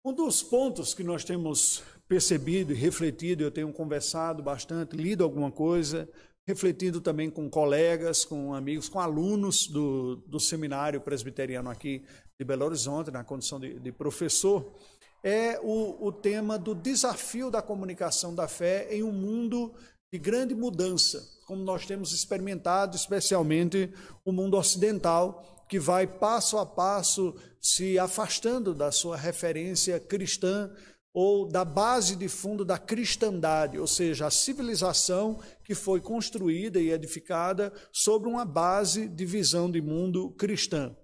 Um dos pontos que nós temos percebido e refletido, eu tenho conversado bastante, lido alguma coisa, refletido também com colegas, com amigos, com alunos do seminário presbiteriano aqui de Belo Horizonte, na condição de professor, é o tema do desafio da comunicação da fé em um mundo de grande mudança, como nós temos experimentado, especialmente o mundo ocidental, que vai passo a passo se afastando da sua referência cristã ou da base de fundo da cristandade, ou seja, a civilização que foi construída e edificada sobre uma base de visão de mundo cristã.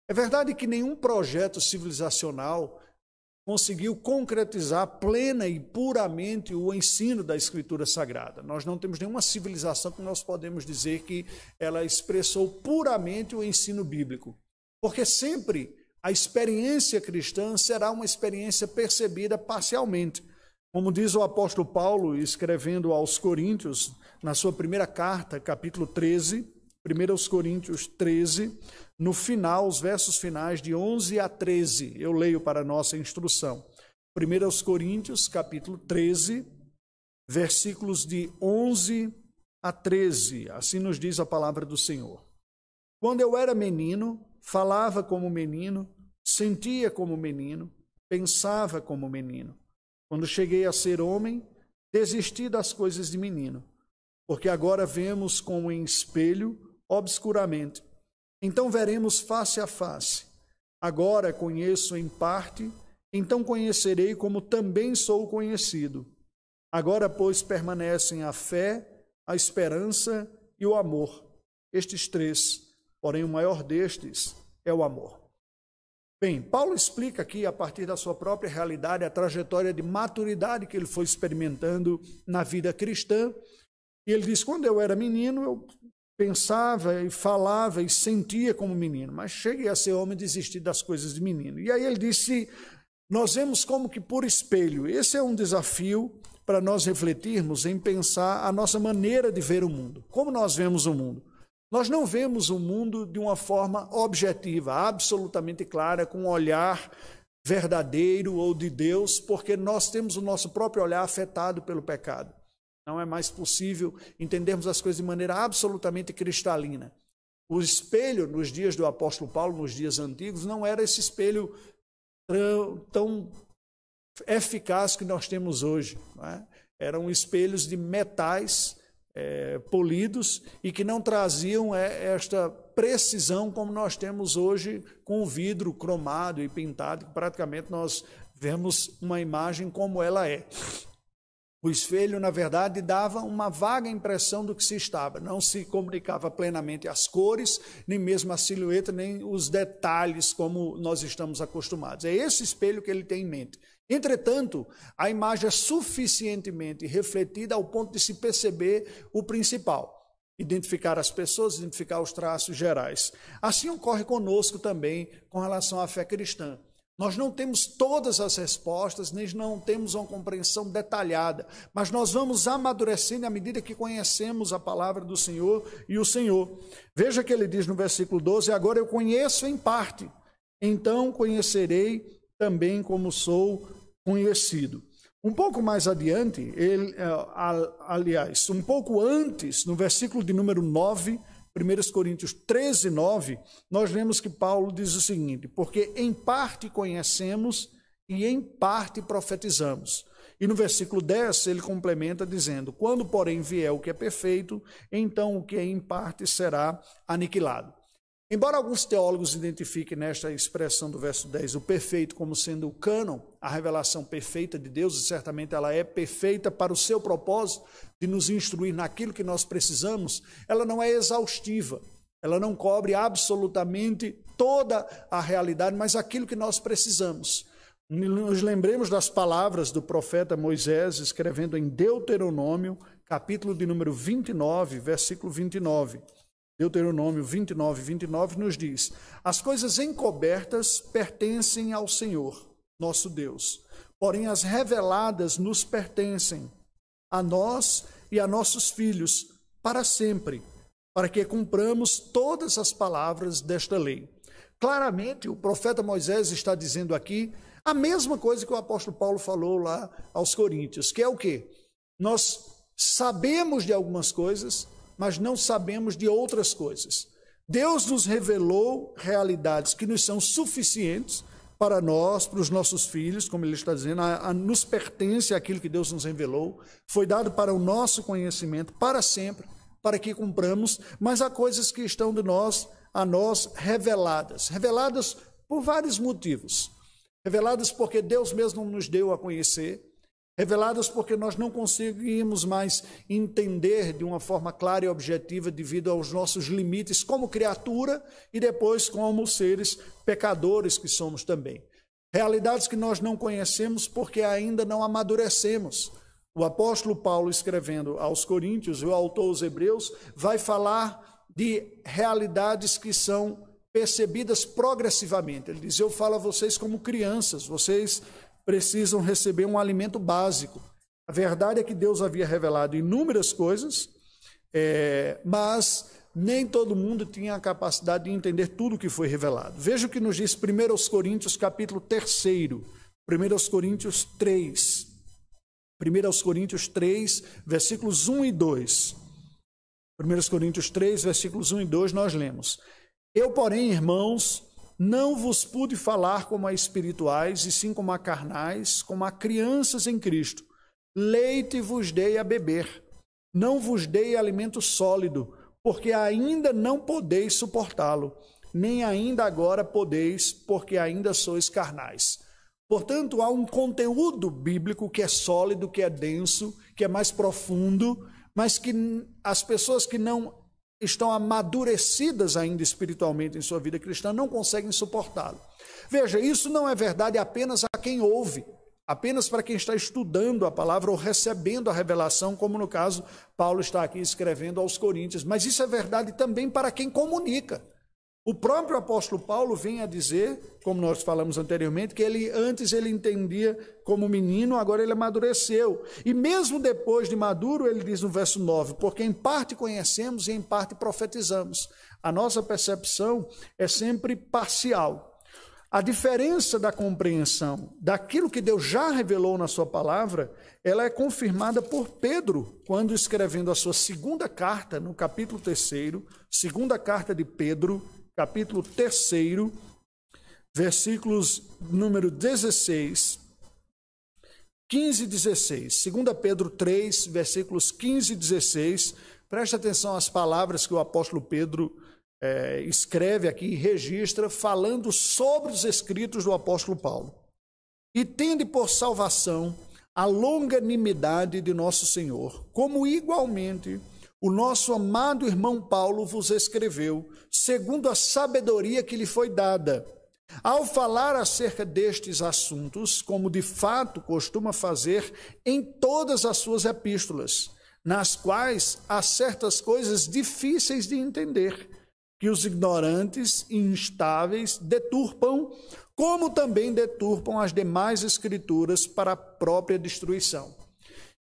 É verdade que nenhum projeto civilizacional conseguiu concretizar plena e puramente o ensino da Escritura Sagrada. Nós não temos nenhuma civilização que nós podemos dizer que ela expressou puramente o ensino bíblico, porque sempre a experiência cristã será uma experiência percebida parcialmente. Como diz o apóstolo Paulo, escrevendo aos Coríntios, na sua primeira carta, capítulo 13, 1 Coríntios 13, no final, os versos finais de 11 a 13, eu leio para a nossa instrução. 1 Coríntios, capítulo 13, versículos de 11 a 13, assim nos diz a palavra do Senhor. Quando eu era menino, falava como menino, sentia como menino, pensava como menino. Quando cheguei a ser homem, desisti das coisas de menino, porque agora vemos como em espelho, obscuramente. Então veremos face a face. Agora conheço em parte, então conhecerei como também sou conhecido. Agora, pois, permanecem a fé, a esperança e o amor. Estes três, porém o maior destes é o amor. Bem, Paulo explica aqui, a partir da sua própria realidade, a trajetória de maturidade que ele foi experimentando na vida cristã. E ele diz, quando eu era menino, eu pensava e falava e sentia como menino, mas cheguei a ser homem e desisti das coisas de menino. E aí ele disse, nós vemos como que por espelho. Esse é um desafio para nós refletirmos em pensar a nossa maneira de ver o mundo. Como nós vemos o mundo? Nós não vemos o mundo de uma forma objetiva, absolutamente clara, com um olhar verdadeiro ou de Deus, porque nós temos o nosso próprio olhar afetado pelo pecado. Não é mais possível entendermos as coisas de maneira absolutamente cristalina. O espelho, nos dias do apóstolo Paulo, nos dias antigos, não era esse espelho tão eficaz que nós temos hoje. Não é? Eram espelhos de metais polidos e que não traziam esta precisão como nós temos hoje com o vidro cromado e pintado, que praticamente nós vemos uma imagem como ela é. O espelho, na verdade, dava uma vaga impressão do que se estava. Não se comunicava plenamente as cores, nem mesmo a silhueta, nem os detalhes como nós estamos acostumados. É esse espelho que ele tem em mente. Entretanto, a imagem é suficientemente refletida ao ponto de se perceber o principal. Identificar as pessoas, identificar os traços gerais. Assim ocorre conosco também com relação à fé cristã. Nós não temos todas as respostas, nem não temos uma compreensão detalhada, mas nós vamos amadurecendo à medida que conhecemos a palavra do Senhor e o Senhor. Veja que ele diz no versículo 12, agora eu conheço em parte, então conhecerei também como sou conhecido. Um pouco mais adiante, aliás, um pouco antes, no versículo de número 9, 1 Coríntios 13, 9, nós vemos que Paulo diz o seguinte, porque em parte conhecemos e em parte profetizamos. E no versículo 10 ele complementa dizendo, quando porém vier o que é perfeito, então o que é em parte será aniquilado. Embora alguns teólogos identifiquem nesta expressão do verso 10 o perfeito como sendo o cânon, a revelação perfeita de Deus, e certamente ela é perfeita para o seu propósito de nos instruir naquilo que nós precisamos, ela não é exaustiva, ela não cobre absolutamente toda a realidade, mas aquilo que nós precisamos. Nos lembremos das palavras do profeta Moisés, escrevendo em Deuteronômio, capítulo de número 29, versículo 29. Deuteronômio 29, 29 nos diz, as coisas encobertas pertencem ao Senhor, nosso Deus, porém as reveladas nos pertencem, a nós e a nossos filhos, para sempre, para que cumpramos todas as palavras desta lei. claramente o profeta Moisés está dizendo aqui a mesma coisa que o apóstolo Paulo falou lá aos Coríntios, que é o quê? Nós sabemos de algumas coisas, mas não sabemos de outras coisas. Deus nos revelou realidades que nos são suficientes para nós, para os nossos filhos, como ele está dizendo, nos pertence aquilo que Deus nos revelou, foi dado para o nosso conhecimento, para sempre, para que cumpramos, mas há coisas que estão a nós reveladas por vários motivos, reveladas porque Deus mesmo nos deu a conhecer, reveladas porque nós não conseguimos mais entender de uma forma clara e objetiva devido aos nossos limites como criatura e depois como seres pecadores que somos também. Realidades que nós não conhecemos porque ainda não amadurecemos. O apóstolo Paulo, escrevendo aos Coríntios, o autor aos Hebreus, vai falar de realidades que são percebidas progressivamente. Ele diz: eu falo a vocês como crianças, vocês precisam receber um alimento básico. A verdade é que Deus havia revelado inúmeras coisas, mas nem todo mundo tinha a capacidade de entender tudo o que foi revelado. Veja o que nos diz 1 Coríntios, capítulo 3, 1 Coríntios 3. 1 Coríntios 3, versículos 1 e 2. 1 Coríntios 3, versículos 1 e 2, nós lemos: eu, porém, irmãos, não vos pude falar como a espirituais, e sim como a carnais, como a crianças em Cristo. Leite vos dei a beber, não vos dei alimento sólido, porque ainda não podeis suportá-lo, nem ainda agora podeis, porque ainda sois carnais. Portanto, há um conteúdo bíblico que é sólido, que é denso, que é mais profundo, mas que as pessoas que não estão amadurecidas ainda espiritualmente em sua vida cristã não conseguem suportá-lo. Veja, isso não é verdade apenas a quem ouve, apenas para quem está estudando a palavra ou recebendo a revelação, como no caso Paulo está aqui escrevendo aos Coríntios, mas isso é verdade também para quem comunica. O próprio apóstolo Paulo vem a dizer, como nós falamos anteriormente, que antes ele entendia como menino, agora ele amadureceu. E mesmo depois de maduro, ele diz no verso 9, porque em parte conhecemos e em parte profetizamos. A nossa percepção é sempre parcial. A diferença da compreensão daquilo que Deus já revelou na sua palavra, ela é confirmada por Pedro, quando escrevendo a sua segunda carta, no capítulo 3, segunda carta de Pedro, capítulo 3, versículos número 16, 15 e 16. 2 Pedro 3, versículos 15 e 16. Preste atenção às palavras que o apóstolo Pedro escreve aqui e registra, falando sobre os escritos do apóstolo Paulo. E tende por salvação a longanimidade de nosso Senhor, como igualmente o nosso amado irmão Paulo vos escreveu, segundo a sabedoria que lhe foi dada, ao falar acerca destes assuntos, como de fato costuma fazer em todas as suas epístolas, nas quais há certas coisas difíceis de entender, que os ignorantes e instáveis deturpam, como também deturpam as demais escrituras para a própria destruição.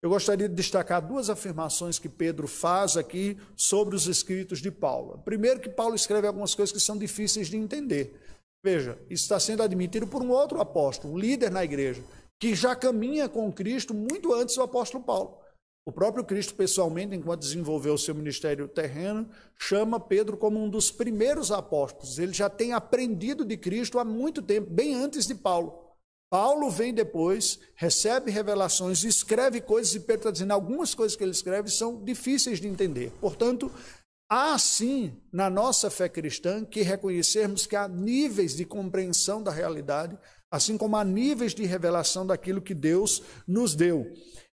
Eu gostaria de destacar duas afirmações que Pedro faz aqui sobre os escritos de Paulo. Primeiro, que Paulo escreve algumas coisas que são difíceis de entender. Veja, isso está sendo admitido por um outro apóstolo, um líder na igreja, que já caminha com Cristo muito antes do apóstolo Paulo. O próprio Cristo, pessoalmente, enquanto desenvolveu o seu ministério terreno, chama Pedro como um dos primeiros apóstolos. Ele já tem aprendido de Cristo há muito tempo, bem antes de Paulo. Paulo vem depois, recebe revelações, escreve coisas, e Pedro está dizendo, algumas coisas que ele escreve são difíceis de entender. Portanto, há sim, na nossa fé cristã, que reconhecermos que há níveis de compreensão da realidade, assim como há níveis de revelação daquilo que Deus nos deu.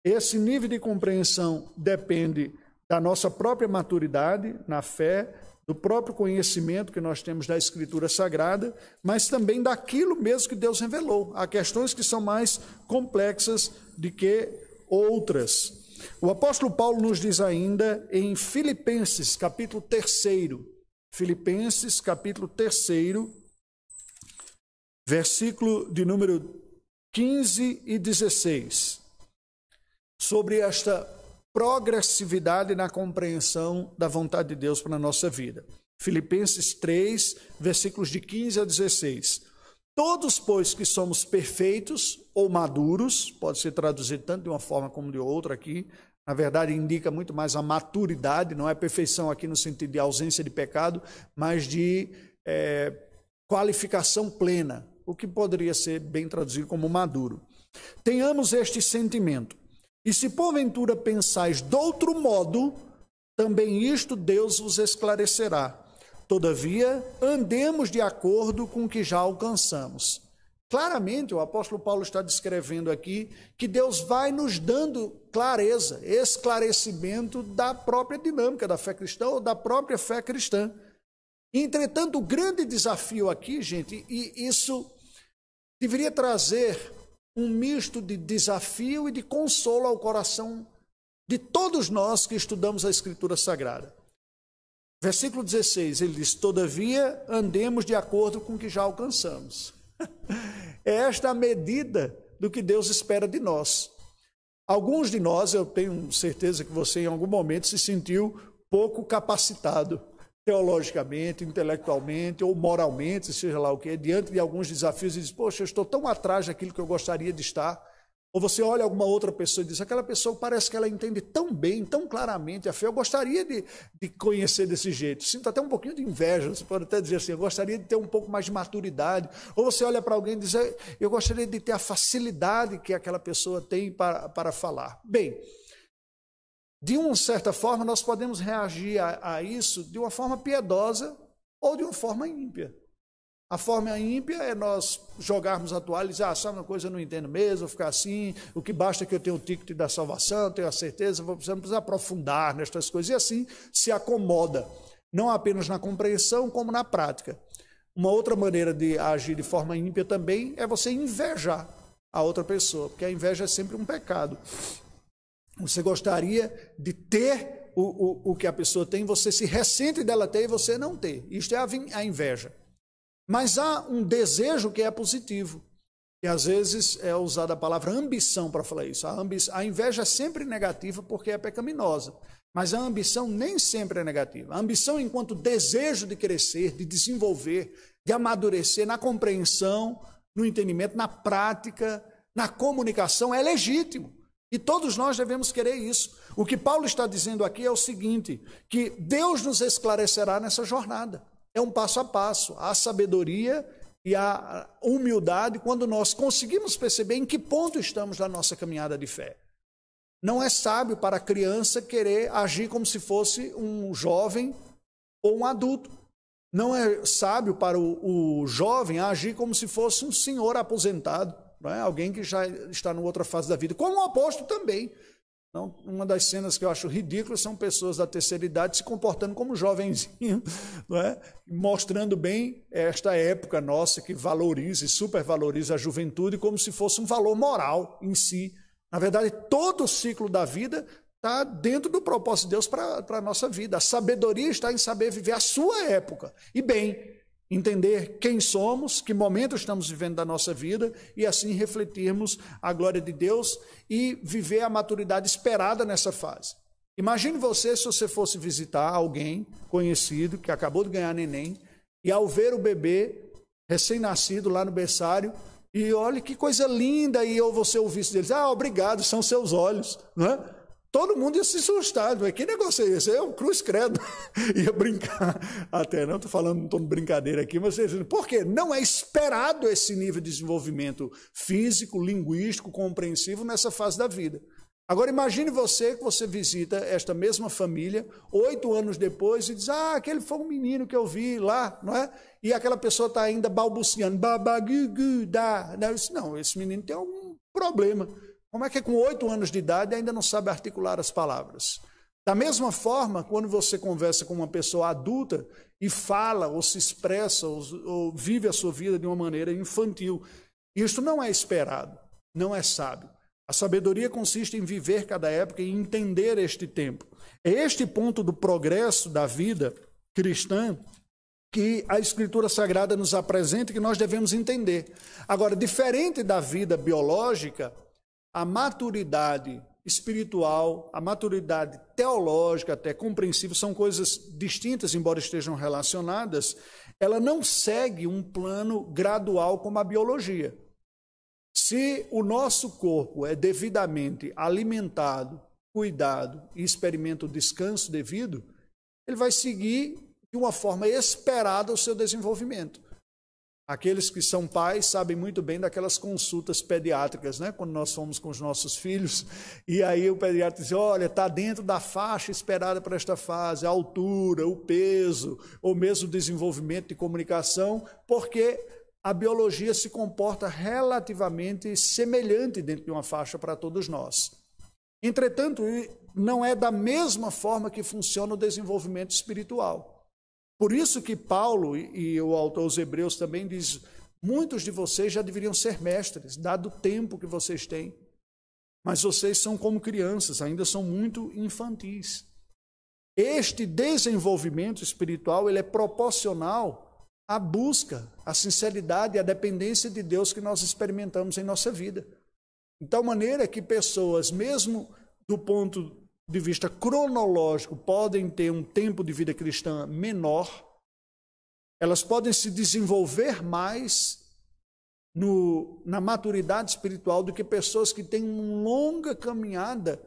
Esse nível de compreensão depende da nossa própria maturidade na fé, do próprio conhecimento que nós temos da Escritura Sagrada, mas também daquilo mesmo que Deus revelou. Há questões que são mais complexas do que outras. O apóstolo Paulo nos diz ainda em Filipenses, capítulo 3, Filipenses, capítulo 3, versículo de número 15 e 16, sobre esta progressividade na compreensão da vontade de Deus para a nossa vida. Filipenses 3, versículos de 15 a 16. Todos, pois, que somos perfeitos ou maduros, pode ser traduzido tanto de uma forma como de outra aqui, na verdade indica muito mais a maturidade, não é perfeição aqui no sentido de ausência de pecado, mas de qualificação plena, o que poderia ser bem traduzido como maduro. Tenhamos este sentimento, e se porventura pensais de outro modo, também isto Deus vos esclarecerá. Todavia, andemos de acordo com o que já alcançamos. Claramente, o apóstolo Paulo está descrevendo aqui que Deus vai nos dando clareza, esclarecimento da própria dinâmica da fé cristã ou da própria fé cristã. Entretanto, o grande desafio aqui, gente, e isso deveria trazer um misto de desafio e de consolo ao coração de todos nós que estudamos a Escritura Sagrada. Versículo 16, ele diz, todavia andemos de acordo com o que já alcançamos. É esta a medida do que Deus espera de nós. Alguns de nós, eu tenho certeza que você em algum momento se sentiu pouco capacitado, teologicamente, intelectualmente ou moralmente, seja lá o que, diante de alguns desafios e diz, poxa, eu estou tão atrás daquilo que eu gostaria de estar. Ou você olha alguma outra pessoa e diz, aquela pessoa parece que ela entende tão bem, tão claramente a fé, eu gostaria de conhecer desse jeito. Sinto até um pouquinho de inveja, você pode até dizer assim, eu gostaria de ter um pouco mais de maturidade. Ou você olha para alguém e diz, eu gostaria de ter a facilidade que aquela pessoa tem para falar. Bem, de uma certa forma, nós podemos reagir a isso de uma forma piedosa ou de uma forma ímpia. A forma ímpia é nós jogarmos a toalha e dizer, sabe uma coisa, eu não entendo mesmo, vou ficar assim, o que basta é que eu tenha o ticket da salvação, tenho a certeza, você não precisa aprofundar nestas coisas, e assim se acomoda, não apenas na compreensão, como na prática. Uma outra maneira de agir de forma ímpia também é você invejar a outra pessoa, porque a inveja é sempre um pecado. Você gostaria de ter o que a pessoa tem, você se ressente dela ter e você não ter. Isto é a inveja. Mas há um desejo que é positivo, e às vezes é usada a palavra ambição para falar isso. A inveja é sempre negativa porque é pecaminosa, mas a ambição nem sempre é negativa. A ambição enquanto desejo de crescer, de desenvolver, de amadurecer na compreensão, no entendimento, na prática, na comunicação, é legítimo. E todos nós devemos querer isso. O que Paulo está dizendo aqui é o seguinte, que Deus nos esclarecerá nessa jornada. É um passo a passo, a sabedoria e a humildade quando nós conseguimos perceber em que ponto estamos na nossa caminhada de fé. Não é sábio para a criança querer agir como se fosse um jovem ou um adulto. Não é sábio para o jovem agir como se fosse um senhor aposentado, não é? Alguém que já está em outra fase da vida, como o apóstolo também. Então, uma das cenas que eu acho ridículas são pessoas da terceira idade se comportando como jovenzinho, não é? Mostrando bem esta época nossa que valoriza e supervaloriza a juventude como se fosse um valor moral em si. Na verdade, todo o ciclo da vida está dentro do propósito de Deus para a nossa vida. A sabedoria está em saber viver a sua época. E bem, entender quem somos, que momento estamos vivendo da nossa vida e assim refletirmos a glória de Deus e viver a maturidade esperada nessa fase. Imagine você se você fosse visitar alguém conhecido que acabou de ganhar neném e ao ver o bebê recém-nascido lá no berçário e olha que coisa linda e você ouvisse deles, obrigado, são seus olhos, não é? Todo mundo ia se assustar, que negócio é esse? É um cruz credo. Ia brincar até, não estou falando, não estou de brincadeira aqui, mas por quê? Não é esperado esse nível de desenvolvimento físico, linguístico, compreensivo nessa fase da vida. Agora imagine você que você visita esta mesma família 8 anos depois e diz, aquele foi um menino que eu vi lá, não é? E aquela pessoa está ainda balbuciando, babagugu, dá. Não, esse menino tem algum problema. Como é que com 8 anos de idade ainda não sabe articular as palavras? Da mesma forma, quando você conversa com uma pessoa adulta e fala, ou se expressa, ou vive a sua vida de uma maneira infantil, isso não é esperado, não é sábio. A sabedoria consiste em viver cada época e entender este tempo. É este ponto do progresso da vida cristã que a Escritura Sagrada nos apresenta e que nós devemos entender. Agora, diferente da vida biológica, a maturidade espiritual, a maturidade teológica, até compreensível, são coisas distintas, embora estejam relacionadas, ela não segue um plano gradual como a biologia. Se o nosso corpo é devidamente alimentado, cuidado e experimenta o descanso devido, ele vai seguir de uma forma esperada o seu desenvolvimento. Aqueles que são pais sabem muito bem daquelas consultas pediátricas, né? Quando nós fomos com os nossos filhos, e aí o pediatra diz, olha, está dentro da faixa esperada para esta fase, a altura, o peso, ou mesmo o desenvolvimento de comunicação, porque a biologia se comporta relativamente semelhante dentro de uma faixa para todos nós. Entretanto, não é da mesma forma que funciona o desenvolvimento espiritual. Por isso que Paulo, e o autor aos Hebreus também diz, muitos de vocês já deveriam ser mestres, dado o tempo que vocês têm. Mas vocês são como crianças, ainda são muito infantis. Este desenvolvimento espiritual, ele é proporcional à busca, à sinceridade e à dependência de Deus que nós experimentamos em nossa vida. De tal maneira que pessoas, mesmo do ponto de vista cronológico, podem ter um tempo de vida cristã menor, elas podem se desenvolver mais na maturidade espiritual do que pessoas que têm uma longa caminhada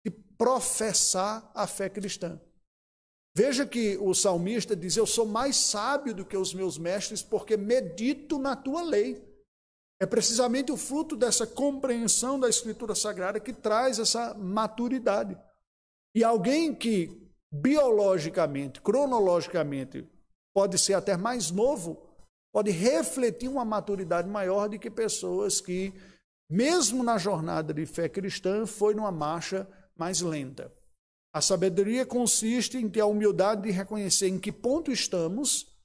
de professar a fé cristã. Veja que o salmista diz, eu sou mais sábio do que os meus mestres porque medito na tua lei. É precisamente o fruto dessa compreensão da Escritura Sagrada que traz essa maturidade. E alguém que biologicamente, cronologicamente, pode ser até mais novo, pode refletir uma maturidade maior do que pessoas que, mesmo na jornada de fé cristã, foi numa marcha mais lenta. A sabedoria consiste em ter a humildade de reconhecer em que ponto estamos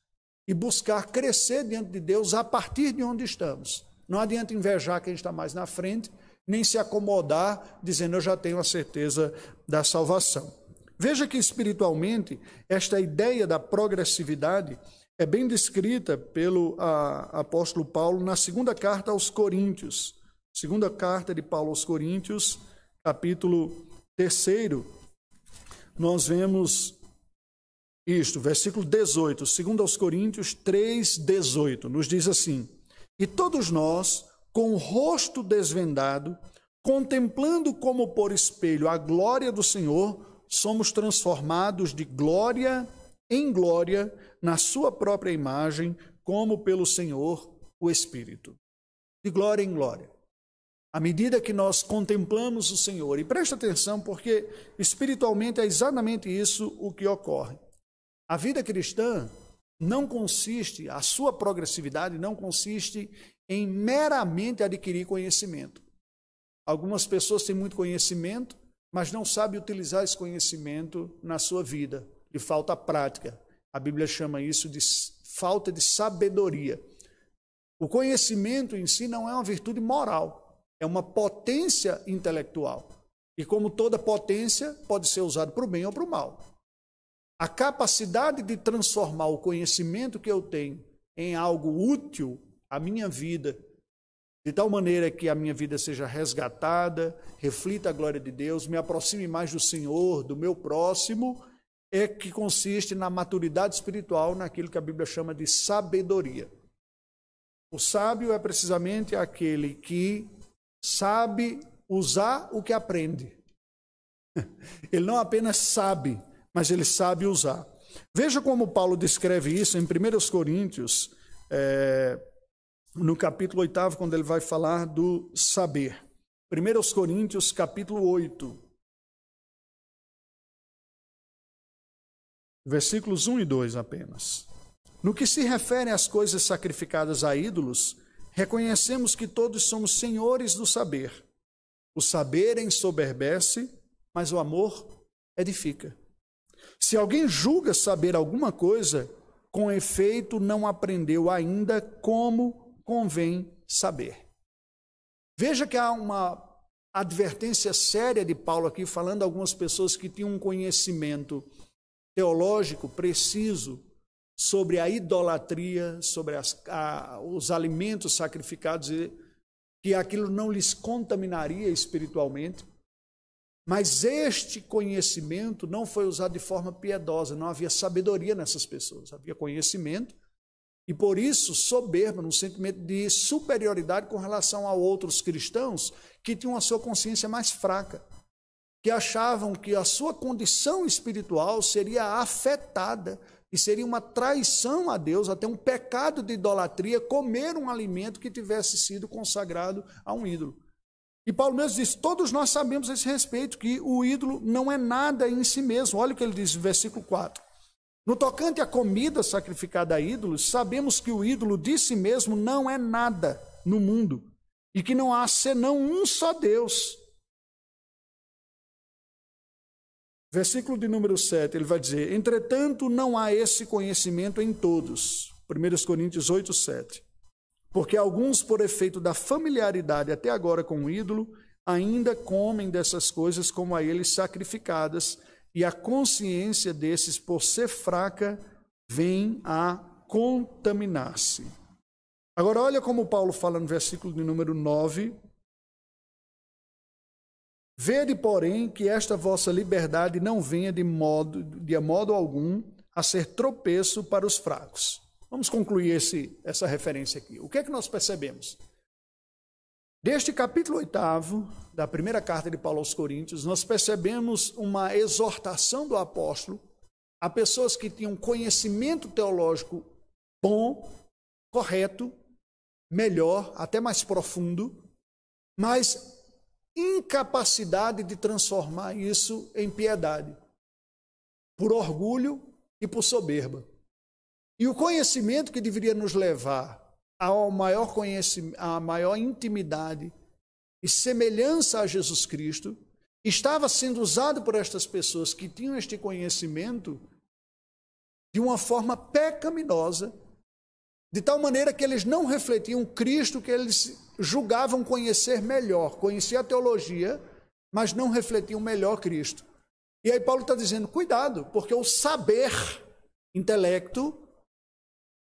e buscar crescer diante de Deus a partir de onde estamos. Não adianta invejar quem está mais na frente, nem se acomodar dizendo eu já tenho a certeza da salvação. Veja que espiritualmente esta ideia da progressividade é bem descrita pelo apóstolo Paulo na segunda carta aos Coríntios. Segunda carta de Paulo aos Coríntios, capítulo 3, nós vemos isto, versículo 18, 2 aos Coríntios 3, 18, nos diz assim, e todos nós, com o rosto desvendado, contemplando como por espelho a glória do Senhor, somos transformados de glória em glória na sua própria imagem, como pelo Senhor o Espírito. De glória em glória. À medida que nós contemplamos o Senhor, e presta atenção porque espiritualmente é exatamente isso o que ocorre. A vida cristã não consiste, a sua progressividade não consiste em meramente adquirir conhecimento. Algumas pessoas têm muito conhecimento, mas não sabem utilizar esse conhecimento na sua vida, lhe falta prática. A Bíblia chama isso de falta de sabedoria. O conhecimento em si não é uma virtude moral, é uma potência intelectual. E como toda potência, pode ser usado para o bem ou para o mal. A capacidade de transformar o conhecimento que eu tenho em algo útil à minha vida, de tal maneira que a minha vida seja resgatada, reflita a glória de Deus, me aproxime mais do Senhor, do meu próximo, é que consiste na maturidade espiritual, naquilo que a Bíblia chama de sabedoria. O sábio é precisamente aquele que sabe usar o que aprende. Ele não apenas sabe, mas ele sabe usar. Veja como Paulo descreve isso em 1 Coríntios, no capítulo 8, quando ele vai falar do saber. 1 Coríntios, capítulo 8, versículos 1 e 2 apenas. No que se refere às coisas sacrificadas a ídolos, reconhecemos que todos somos senhores do saber. O saber ensoberbece, mas o amor edifica. Se alguém julga saber alguma coisa, com efeito não aprendeu ainda como convém saber. Veja que há uma advertência séria de Paulo aqui, falando a algumas pessoas que tinham um conhecimento teológico preciso sobre a idolatria, sobre os alimentos sacrificados, que aquilo não lhes contaminaria espiritualmente. Mas este conhecimento não foi usado de forma piedosa, não havia sabedoria nessas pessoas, havia conhecimento, e por isso soberba, num sentimento de superioridade com relação a outros cristãos que tinham a sua consciência mais fraca, que achavam que a sua condição espiritual seria afetada e seria uma traição a Deus, até um pecado de idolatria, comer um alimento que tivesse sido consagrado a um ídolo. E Paulo mesmo diz, todos nós sabemos a esse respeito, que o ídolo não é nada em si mesmo. Olha o que ele diz no versículo 4. No tocante à comida sacrificada a ídolos, sabemos que o ídolo de si mesmo não é nada no mundo, e que não há senão um só Deus. Versículo de número 7, ele vai dizer, entretanto não há esse conhecimento em todos. 1 Coríntios 8, 7. Porque alguns, por efeito da familiaridade até agora com o ídolo, ainda comem dessas coisas como a eles sacrificadas, e a consciência desses, por ser fraca, vem a contaminar-se. Agora, olha como Paulo fala no versículo de número 9. Vede, porém, que esta vossa liberdade não venha de modo algum a ser tropeço para os fracos. Vamos concluir essa referência aqui. O que é que nós percebemos? Deste capítulo 8 da primeira carta de Paulo aos Coríntios, nós percebemos uma exortação do apóstolo a pessoas que tinham conhecimento teológico bom, correto, melhor, até mais profundo, mas incapacidade de transformar isso em piedade, por orgulho e por soberba. E o conhecimento que deveria nos levar ao maior conhecimento, à maior intimidade e semelhança a Jesus Cristo, estava sendo usado por estas pessoas que tinham este conhecimento de uma forma pecaminosa, de tal maneira que eles não refletiam Cristo, que eles julgavam conhecer melhor, conhecia a teologia, mas não refletiam melhor Cristo. E aí Paulo está dizendo, cuidado, porque o saber, intelecto,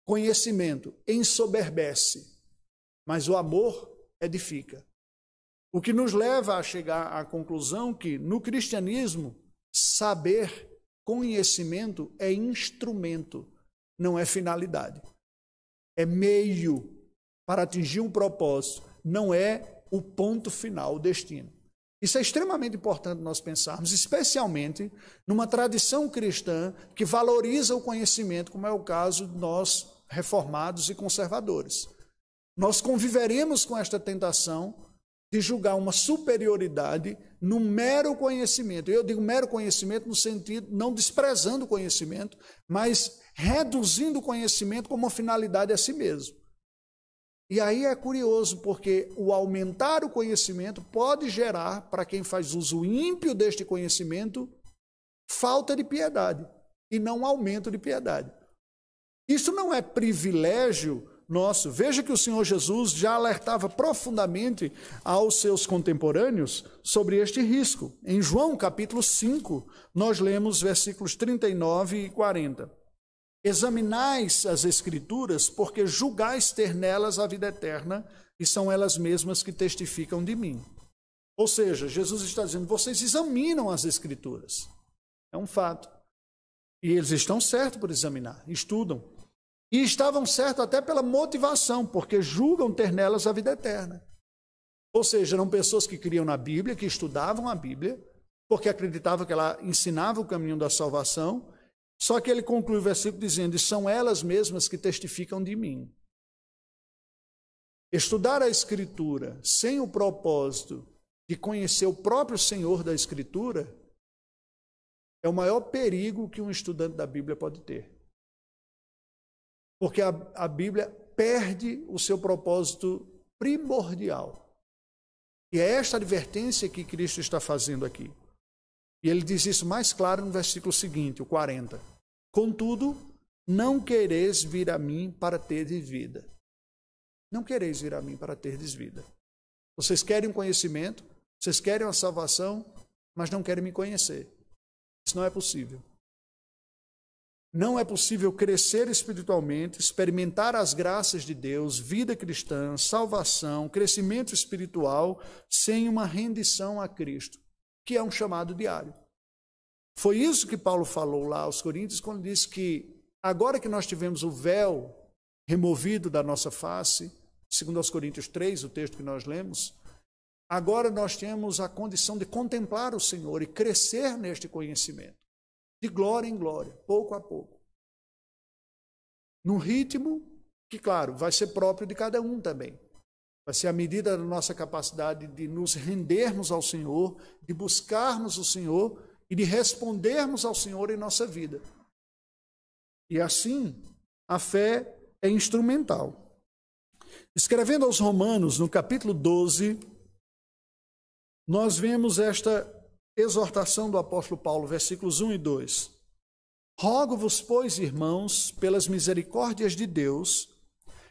conhecimento, ensoberbece, mas o amor edifica. O que nos leva a chegar à conclusão que, no cristianismo, saber, conhecimento é instrumento, não é finalidade. É meio para atingir um propósito, não é o ponto final, o destino. Isso é extremamente importante nós pensarmos, especialmente numa tradição cristã que valoriza o conhecimento, como é o caso de nós reformados e conservadores. Nós conviveremos com esta tentação de julgar uma superioridade no mero conhecimento. Eu digo mero conhecimento no sentido, não desprezando o conhecimento, mas reduzindo o conhecimento como uma finalidade a si mesmo. E aí é curioso, porque o aumentar o conhecimento pode gerar, para quem faz uso ímpio deste conhecimento, falta de piedade, e não aumento de piedade. Isso não é privilégio nosso. Veja que o Senhor Jesus já alertava profundamente aos seus contemporâneos sobre este risco. Em João capítulo 5, nós lemos versículos 39 e 40. Examinais as Escrituras, porque julgais ter nelas a vida eterna, e são elas mesmas que testificam de mim. Ou seja, Jesus está dizendo, vocês examinam as Escrituras. É um fato. E eles estão certos por examinar, estudam. E estavam certos até pela motivação, porque julgam ter nelas a vida eterna. Ou seja, eram pessoas que criam na Bíblia, que estudavam a Bíblia, porque acreditavam que ela ensinava o caminho da salvação. Só que ele conclui o versículo dizendo, e são elas mesmas que testificam de mim. Estudar a Escritura sem o propósito de conhecer o próprio Senhor da Escritura é o maior perigo que um estudante da Bíblia pode ter. Porque a Bíblia perde o seu propósito primordial. E é esta advertência que Cristo está fazendo aqui. E ele diz isso mais claro no versículo seguinte, o 40. Contudo, não quereis vir a mim para terdes vida. Não quereis vir a mim para terdes vida. Vocês querem um conhecimento, vocês querem uma salvação, mas não querem me conhecer. Isso não é possível. Não é possível crescer espiritualmente, experimentar as graças de Deus, vida cristã, salvação, crescimento espiritual, sem uma rendição a Cristo, que é um chamado diário. Foi isso que Paulo falou lá aos Coríntios, quando disse que agora que nós tivemos o véu removido da nossa face, segundo aos Coríntios 3, o texto que nós lemos, agora nós temos a condição de contemplar o Senhor e crescer neste conhecimento, de glória em glória, pouco a pouco. Num ritmo que, claro, vai ser próprio de cada um também. Vai ser à medida da nossa capacidade de nos rendermos ao Senhor, de buscarmos o Senhor e de respondermos ao Senhor em nossa vida. E assim, a fé é instrumental. Escrevendo aos Romanos, no capítulo 12, nós vemos esta exortação do apóstolo Paulo, versículos 1 e 2. Rogo-vos, pois, irmãos, pelas misericórdias de Deus,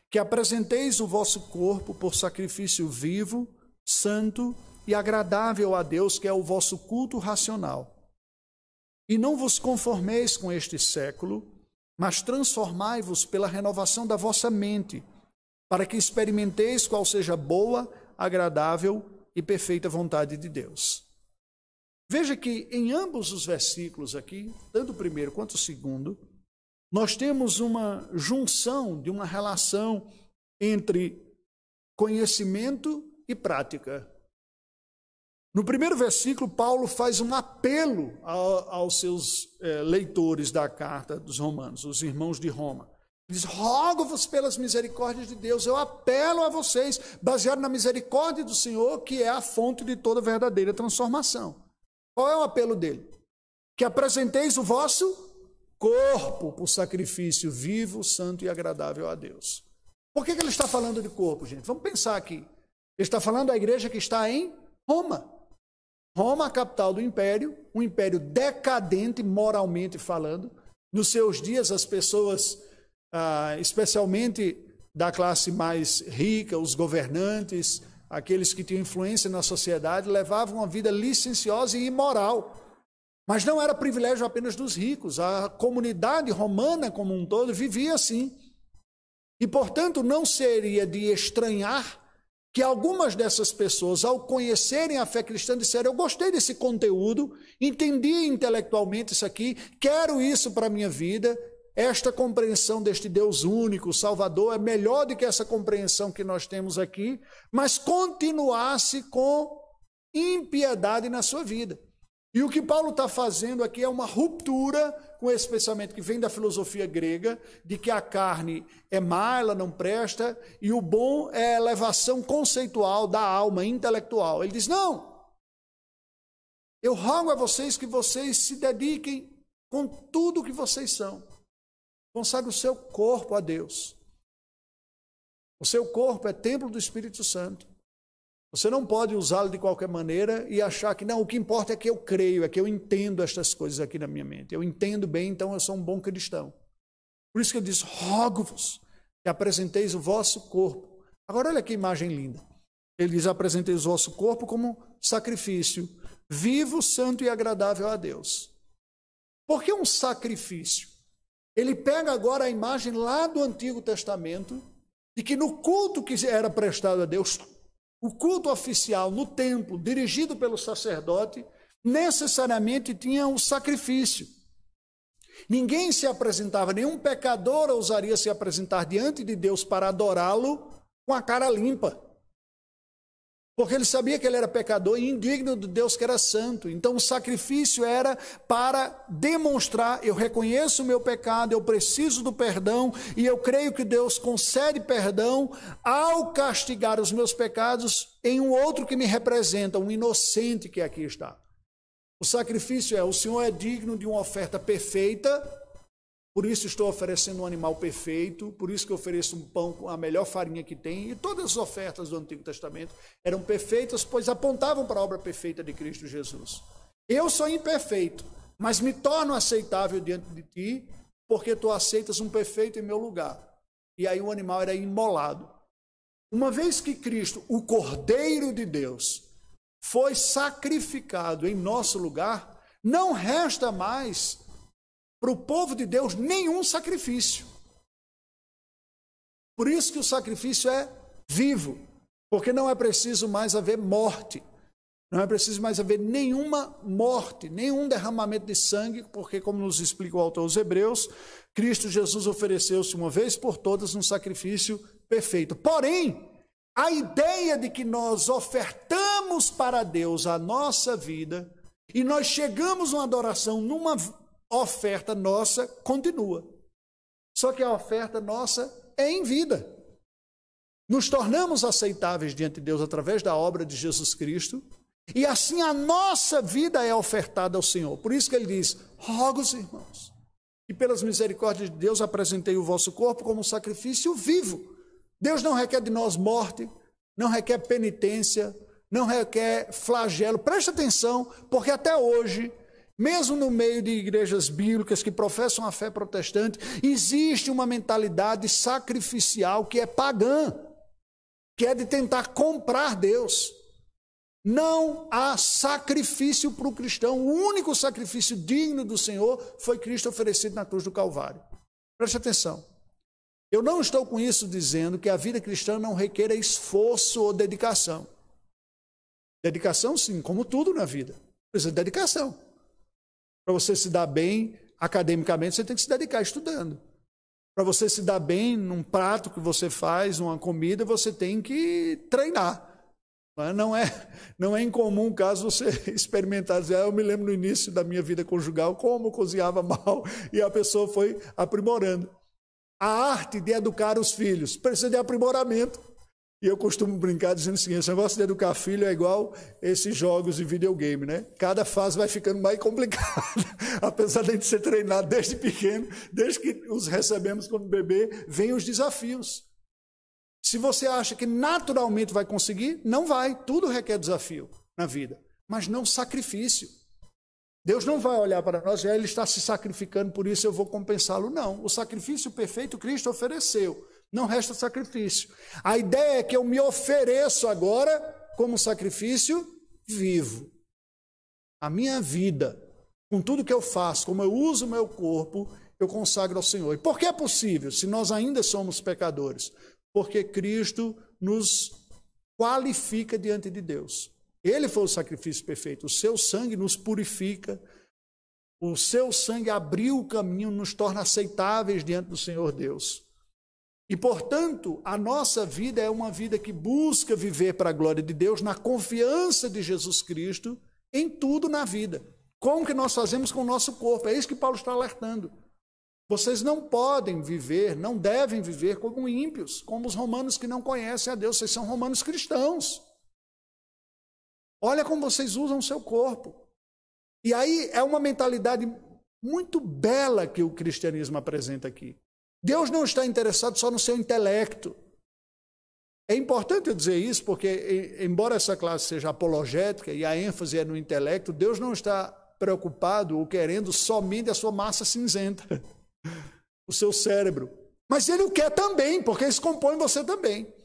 que apresenteis o vosso corpo por sacrifício vivo, santo e agradável a Deus, que é o vosso culto racional. E não vos conformeis com este século, mas transformai-vos pela renovação da vossa mente, para que experimenteis qual seja boa, agradável e perfeita vontade de Deus. Veja que em ambos os versículos aqui, tanto o primeiro quanto o segundo, nós temos uma junção de uma relação entre conhecimento e prática. No primeiro versículo, Paulo faz um apelo aos seus leitores da carta dos Romanos, os irmãos de Roma. Ele diz: rogo-vos pelas misericórdias de Deus, eu apelo a vocês, baseado na misericórdia do Senhor, que é a fonte de toda verdadeira transformação. Qual é o apelo dele? Que apresenteis o vosso corpo por sacrifício vivo, santo e agradável a Deus. Por que ele está falando de corpo, gente? Vamos pensar aqui. Ele está falando da igreja que está em Roma. Roma, a capital do império, um império decadente moralmente falando. Nos seus dias, as pessoas, especialmente da classe mais rica, os governantes, aqueles que tinham influência na sociedade, levavam uma vida licenciosa e imoral. Mas não era privilégio apenas dos ricos. A comunidade romana como um todo vivia assim. E, portanto, não seria de estranhar que algumas dessas pessoas, ao conhecerem a fé cristã, disseram: eu gostei desse conteúdo, entendi intelectualmente isso aqui, quero isso para a minha vida, esta compreensão deste Deus único, Salvador, é melhor do que essa compreensão que nós temos aqui, mas continuasse com impiedade na sua vida. E o que Paulo está fazendo aqui é uma ruptura com esse pensamento que vem da filosofia grega, de que a carne é má, ela não presta, e o bom é a elevação conceitual da alma, intelectual. Ele diz: não, eu rogo a vocês que vocês se dediquem com tudo o que vocês são. Consagre o seu corpo a Deus. O seu corpo é templo do Espírito Santo. Você não pode usá-lo de qualquer maneira e achar que, não, o que importa é que eu creio, é que eu entendo estas coisas aqui na minha mente. Eu entendo bem, então eu sou um bom cristão. Por isso que ele diz: rogo-vos que apresenteis o vosso corpo. Agora olha que imagem linda. Ele diz: apresenteis o vosso corpo como sacrifício, vivo, santo e agradável a Deus. Por que um sacrifício? Ele pega agora a imagem lá do Antigo Testamento, de que no culto que era prestado a Deus, o culto oficial no templo, dirigido pelo sacerdote, necessariamente tinha um sacrifício. Ninguém se apresentava, nenhum pecador ousaria se apresentar diante de Deus para adorá-lo com a cara limpa. Porque ele sabia que ele era pecador e indigno de Deus que era santo. Então o sacrifício era para demonstrar: eu reconheço o meu pecado, eu preciso do perdão, e eu creio que Deus concede perdão ao castigar os meus pecados em um outro que me representa, um inocente que aqui está. O sacrifício é: o Senhor é digno de uma oferta perfeita, por isso estou oferecendo um animal perfeito, por isso que eu ofereço um pão com a melhor farinha que tem. E todas as ofertas do Antigo Testamento eram perfeitas, pois apontavam para a obra perfeita de Cristo Jesus. Eu sou imperfeito, mas me torno aceitável diante de ti, porque tu aceitas um perfeito em meu lugar. E aí o animal era imolado. Uma vez que Cristo, o Cordeiro de Deus, foi sacrificado em nosso lugar, não resta mais para o povo de Deus nenhum sacrifício. Por isso que o sacrifício é vivo, porque não é preciso mais haver morte. Não é preciso mais haver nenhuma morte, nenhum derramamento de sangue, porque, como nos explica o autor aos Hebreus, Cristo Jesus ofereceu-se uma vez por todas um sacrifício perfeito. Porém, a ideia de que nós ofertamos para Deus a nossa vida e nós chegamos a uma adoração numa oferta nossa, continua. Só que a oferta nossa é em vida. Nos tornamos aceitáveis diante de Deus através da obra de Jesus Cristo, e assim a nossa vida é ofertada ao Senhor. Por isso que ele diz: rogo-os, irmãos, e pelas misericórdias de Deus apresentei o vosso corpo como um sacrifício vivo. Deus não requer de nós morte, não requer penitência, não requer flagelo. Preste atenção, porque até hoje, mesmo no meio de igrejas bíblicas que professam a fé protestante, existe uma mentalidade sacrificial que é pagã, que é de tentar comprar Deus. Não há sacrifício para o cristão. O único sacrifício digno do Senhor foi Cristo oferecido na cruz do Calvário. Preste atenção. Eu não estou com isso dizendo que a vida cristã não requer esforço ou dedicação. Dedicação, sim, como tudo na vida. Precisa de dedicação. Para você se dar bem academicamente, você tem que se dedicar estudando. Para você se dar bem num prato que você faz, numa comida, você tem que treinar. Não é incomum, caso você experimentar, dizer, eu me lembro no início da minha vida conjugal, como eu cozinhava mal, e a pessoa foi aprimorando. A arte de educar os filhos precisa de aprimoramento. E eu costumo brincar dizendo o seguinte: esse negócio de educar filho é igual esses jogos de videogame, né? Cada fase vai ficando mais complicada, apesar de a gente ser treinado desde pequeno, desde que os recebemos como bebê, vem os desafios. Se você acha que naturalmente vai conseguir, não vai. Tudo requer desafio na vida, mas não sacrifício. Deus não vai olhar para nós e ele está se sacrificando, por isso eu vou compensá-lo. Não, o sacrifício perfeito Cristo ofereceu. Não resta sacrifício. A ideia é que eu me ofereço agora como sacrifício vivo. A minha vida, com tudo que eu faço, como eu uso o meu corpo, eu consagro ao Senhor. E por que é possível, se nós ainda somos pecadores? Porque Cristo nos qualifica diante de Deus. Ele foi o sacrifício perfeito. O seu sangue nos purifica. O seu sangue abriu o caminho, nos torna aceitáveis diante do Senhor Deus. E, portanto, a nossa vida é uma vida que busca viver para a glória de Deus, na confiança de Jesus Cristo, em tudo na vida. Como que nós fazemos com o nosso corpo? É isso que Paulo está alertando. Vocês não podem viver, não devem viver como ímpios, como os romanos que não conhecem a Deus. Vocês são romanos cristãos. Olha como vocês usam o seu corpo. E aí é uma mentalidade muito bela que o cristianismo apresenta aqui. Deus não está interessado só no seu intelecto. É importante eu dizer isso, porque, embora essa classe seja apologética e a ênfase é no intelecto, Deus não está preocupado ou querendo somente a sua massa cinzenta, o seu cérebro. Mas Ele o quer também, porque isso compõe você também.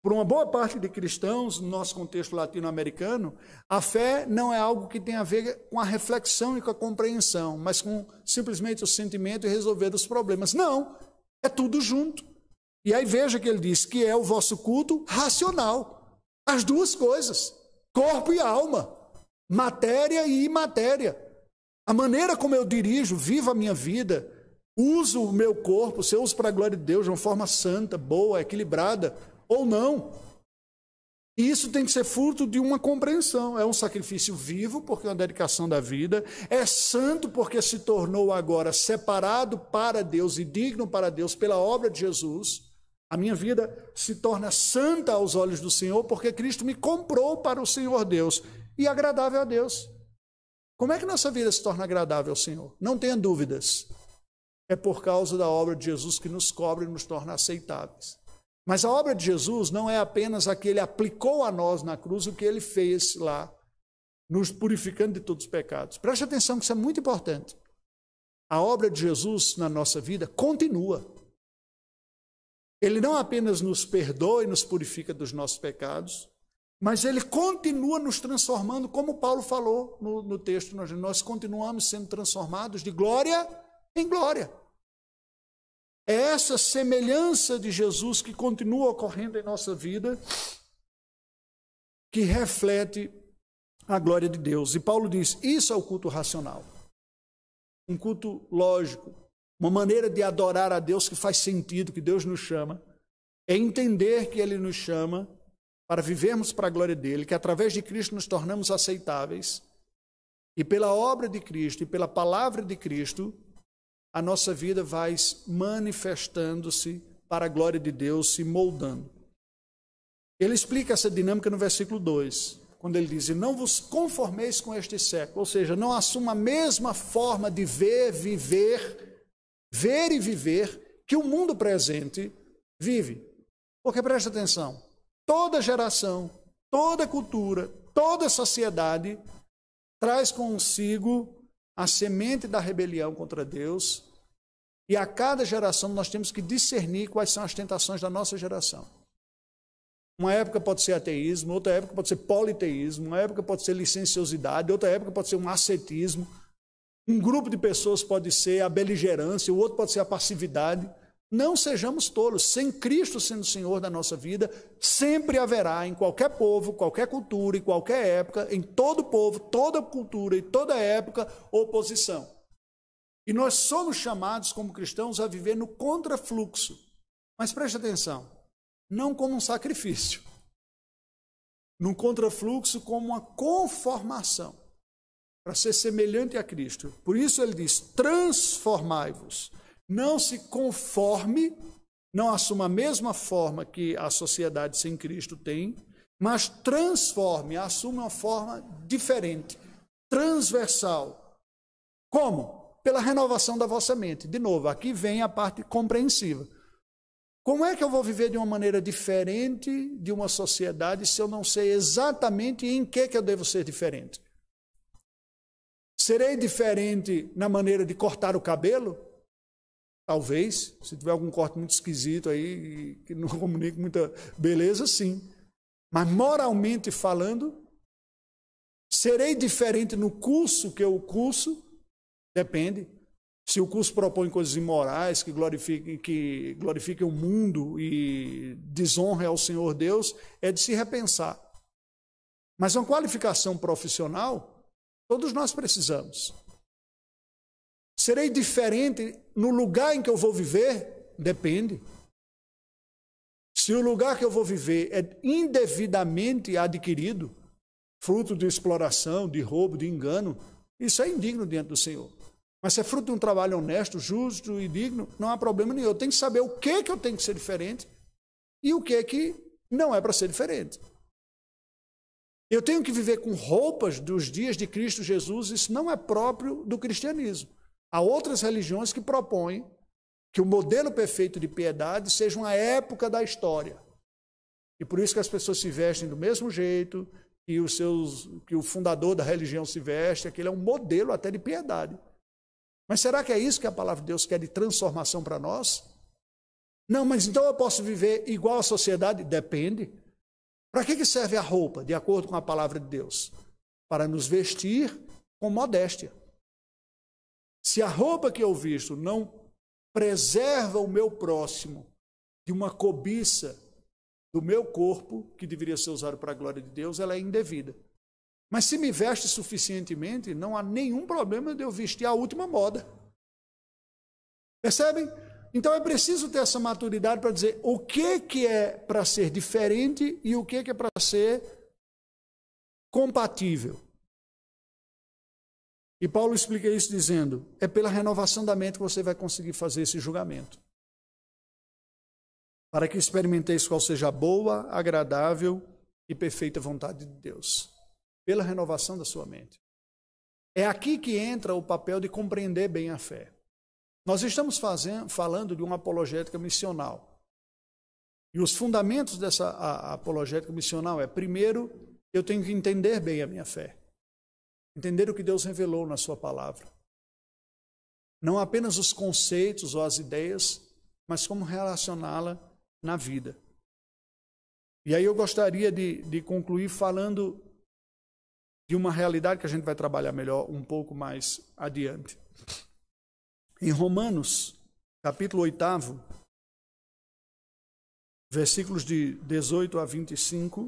Por uma boa parte de cristãos, no nosso contexto latino-americano, a fé não é algo que tem a ver com a reflexão e com a compreensão, mas com simplesmente o sentimento e resolver os problemas. Não, é tudo junto. E aí veja que ele diz que é o vosso culto racional. As duas coisas, corpo e alma, matéria e imatéria. A maneira como eu dirijo, vivo a minha vida, uso o meu corpo, se eu uso para a glória de Deus de uma forma santa, boa, equilibrada, ou não. E isso tem que ser fruto de uma compreensão. É um sacrifício vivo, porque é uma dedicação da vida. É santo, porque se tornou agora separado para Deus e digno para Deus pela obra de Jesus. A minha vida se torna santa aos olhos do Senhor, porque Cristo me comprou para o Senhor Deus. E agradável a Deus. Como é que nossa vida se torna agradável ao Senhor? Não tenha dúvidas. É por causa da obra de Jesus que nos cobre e nos torna aceitáveis. Mas a obra de Jesus não é apenas a que Ele aplicou a nós na cruz, o que Ele fez lá, nos purificando de todos os pecados. Preste atenção que isso é muito importante. A obra de Jesus na nossa vida continua. Ele não apenas nos perdoa e nos purifica dos nossos pecados, mas Ele continua nos transformando, como Paulo falou no texto. Nós continuamos sendo transformados de glória em glória. É essa semelhança de Jesus que continua ocorrendo em nossa vida, que reflete a glória de Deus. E Paulo diz, isso é o culto racional. Um culto lógico, uma maneira de adorar a Deus que faz sentido, que Deus nos chama, é entender que Ele nos chama para vivermos para a glória dEle, que através de Cristo nos tornamos aceitáveis, e pela obra de Cristo e pela palavra de Cristo, a nossa vida vai manifestando-se para a glória de Deus, se moldando. Ele explica essa dinâmica no versículo 2, quando ele diz, não vos conformeis com este século, ou seja, não assuma a mesma forma de ver e viver que o mundo presente vive. Porque presta atenção, toda geração, toda cultura, toda sociedade traz consigo a semente da rebelião contra Deus, e a cada geração nós temos que discernir quais são as tentações da nossa geração. Uma época pode ser ateísmo, outra época pode ser politeísmo, uma época pode ser licenciosidade, outra época pode ser um ascetismo, um grupo de pessoas pode ser a beligerância, o outro pode ser a passividade. Não sejamos tolos, sem Cristo sendo Senhor da nossa vida, sempre haverá em qualquer povo, qualquer cultura, em qualquer época, em todo povo, toda cultura e toda época, oposição. E nós somos chamados como cristãos a viver no contrafluxo. Mas preste atenção, não como um sacrifício, no contrafluxo como uma conformação, para ser semelhante a Cristo. Por isso ele diz, transformai-vos. Não se conforme, não assuma a mesma forma que a sociedade sem Cristo tem, mas transforme, assuma uma forma diferente, transversal. Como? Pela renovação da vossa mente. De novo, aqui vem a parte compreensiva. Como é que eu vou viver de uma maneira diferente de uma sociedade se eu não sei exatamente em que eu devo ser diferente? Serei diferente na maneira de cortar o cabelo? Talvez, se tiver algum corte muito esquisito aí, que não comunique muita beleza, sim. Mas moralmente falando, serei diferente no curso que eu curso? Depende. Se o curso propõe coisas imorais, que glorifiquem o mundo e desonrem ao Senhor Deus, é de se repensar. Mas uma qualificação profissional, todos nós precisamos. Serei diferente no lugar em que eu vou viver? Depende. Se o lugar que eu vou viver é indevidamente adquirido, fruto de exploração, de roubo, de engano, isso é indigno diante do Senhor. Mas se é fruto de um trabalho honesto, justo e digno, não há problema nenhum. Eu tenho que saber o que eu tenho que ser diferente e o que não é para ser diferente. Eu tenho que viver com roupas dos dias de Cristo Jesus, isso não é próprio do cristianismo. Há outras religiões que propõem que o modelo perfeito de piedade seja uma época da história. E por isso que as pessoas se vestem do mesmo jeito que o fundador da religião se veste, aquele é um modelo até de piedade. Mas será que é isso que a palavra de Deus quer de transformação para nós? Não, mas então eu posso viver igual à sociedade? Depende. Para que serve a roupa, de acordo com a palavra de Deus? Para nos vestir com modéstia. Se a roupa que eu visto não preserva o meu próximo de uma cobiça do meu corpo, que deveria ser usado para a glória de Deus, ela é indevida. Mas se me veste suficientemente, não há nenhum problema de eu vestir a última moda. Percebem? Então é preciso ter essa maturidade para dizer o que é para ser diferente e o que é para ser compatível. E Paulo explica isso dizendo, é pela renovação da mente que você vai conseguir fazer esse julgamento. Para que experimenteis qual seja a boa, agradável e perfeita vontade de Deus. Pela renovação da sua mente. É aqui que entra o papel de compreender bem a fé. Nós estamos falando de uma apologética missional. E os fundamentos dessa apologética missional é, primeiro, eu tenho que entender bem a minha fé. Entender o que Deus revelou na sua palavra. Não apenas os conceitos ou as ideias, mas como relacioná-la na vida. E aí eu gostaria de concluir falando de uma realidade que a gente vai trabalhar melhor um pouco mais adiante. Em Romanos, capítulo 8, versículos de 18 a 25,